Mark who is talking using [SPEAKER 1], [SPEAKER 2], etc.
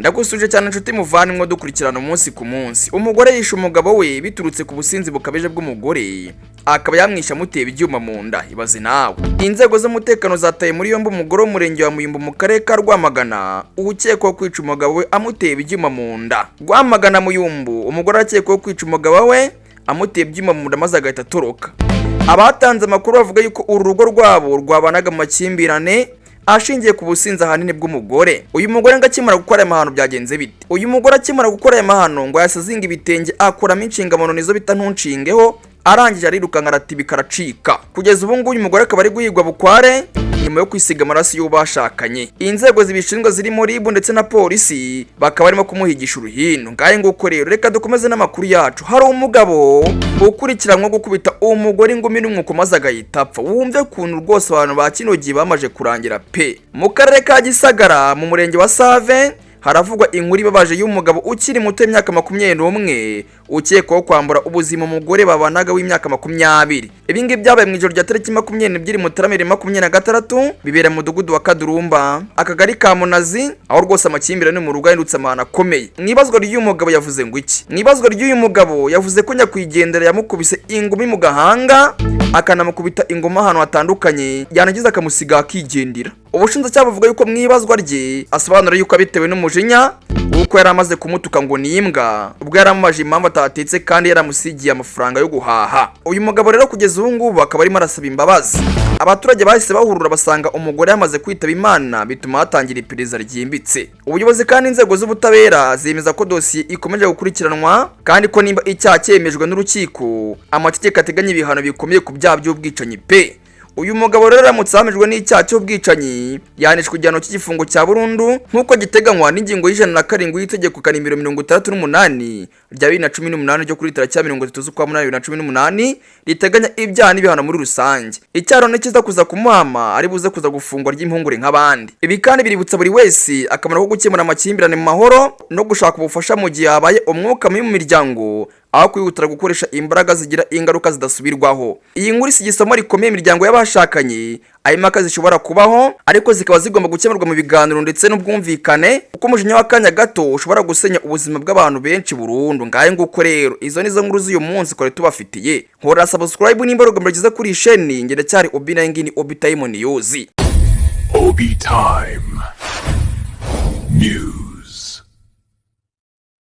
[SPEAKER 1] Ndagusuje cyane inshuti muvandimwe dukurikirana umunsi ku munsi. Umugore yishe umugabo we biturutse ku businzi bukabije bw'umugore, akaba yamwisha muteba icyuma mu nda. Ibaze nawe. Inzego z'umutekano zataye muri yombi umugore w'umurenge wa Muyumbu mu karere ka Rwamagana ukekwaho kwica umugabo we amuteba icyuma mu nda. Rwamagana Muyumbu, umugore akekwaho kwica umugabo we amuteba icyuma mu nda maze agahita atoroka. Abatanze amakuru bavuga yuko uru rugo rwabo rwabanaga mu makimbirane ashingiye ku businzi ahanini bw'umugore. Uyu mugore ngo akimara gukora aya mahano byagenze bite? Uyu mugore akimara gukora aya mahano ngo yasazinga ibitenge akuramo inshingamano nizo bita ntunshingeho, arangije arirukanka aratibika aracika. Kugeza ubu ngubu uyu mugore akaba ari guhigwa bukware nyuma yo kwisiga amaraso y'ubashakanye. Inzego zibishinzwe zirimo RIB ndetse na polisi bakaba barimo kumuhigisha uruhino. Ngaye nguko rero reka dukomeze n'amakuru yacu. Hari umugabo ukurikiranwa gukubita umugore ingume n'umwuko maze agahita apfa. Wumve ukuntu rwose abantu ba kino gihe bamaje kurangira pe. Mu karere ka Gisagara mu murenge wa Save haravugwa inkuru ibabaje y'umugabo ukiri muto y'imyaka 21 ukekwaho kwambura ubuzima umugore babanaga w'imyaka 20. Ibingi byabaye mu ijoro rya tariki 22 Mutarama 2026 bibera mu mudugudu wa Kadurumba akagari ka Munazi, aho rwose amakimbirane mu rugo yandutse amahana akomeye. Mwibazwa ry'uyu mugabo yavuze ngo iki? Mwibazwa ry'uyu mugabo yavuze ko nyakwigendera yamukubise ingumi mu gahanga akanamukubita ingoma ahantu hatandukanye yanagize akamusiga akigendera. Ubushinjacyaha buvuga yuko mwibazwa rye asobanura yuko abitewe n'umujinya uko yari amaze kumutuka ngo ni imbwa, ubwo yaramumaje impamvu atatetse kandi yaramusigiye amafaranga yo guhaha. Uyu mugabo rero kugeza ubu ngubu akaba arimo arasaba imbabazi. Abaturage bahise bahurura basanga umugore yamaze kwitaba Imana, bituma hatangira iperereza ryimbitse. Ubuyobozi kandi inzego z'ubutabera zemeza ko dosiye ikomeje gukurikiranwa kandi ko nimba icyaha cyemejwe n'urukiko amategeko ateganya ibihano bikomeye ku byaha by'ubwicanyi pe. Uyu mugabo rero aramutse ahamijwe n'icyaha cy'ubwicanyi yanishwe igihano cy'igifungo cya burundu nk'uko giteganywa n'ingingo y'107 y'itegeko kanimero 68 rya 2018 ryo kuri tariki ya 30 z'ukwa 2018 riteganya ibyaha n'ibihano muri rusange. Icyaro nekiza kuza kumuhama ari buze kuza gufungwa ry'impungure nk'abandi. Ibi kandi biributsa buri wese akamaro ko gukemura amakimbirane mu mahoro no gushaka ubufasha mu gihe habaye umwuka mubi mu miryango, aho kwihutira gukoresha imbaraga zigira ingaruka zidasubirwaho. Iyi nkuru si igisomo rikomeye imiryango y'abashakanye, ayo impaka zishobora kubaho ariko zikaba zigomba gukemurwa mu biganiro ndetse n'ubwumvikane, kuko umujinya w'akanya gato ushobora gusenya ubuzima bw'abantu benshi burundu. Ngaye nguko rero izo nizo nkuru z'uyu munsi twari tubafitiye. Nkora subscribe nimba rugamba ryiza kuri iyi chaîne. Ngende cyari Obi na ngini Obi Time News.
[SPEAKER 2] Obi Time News.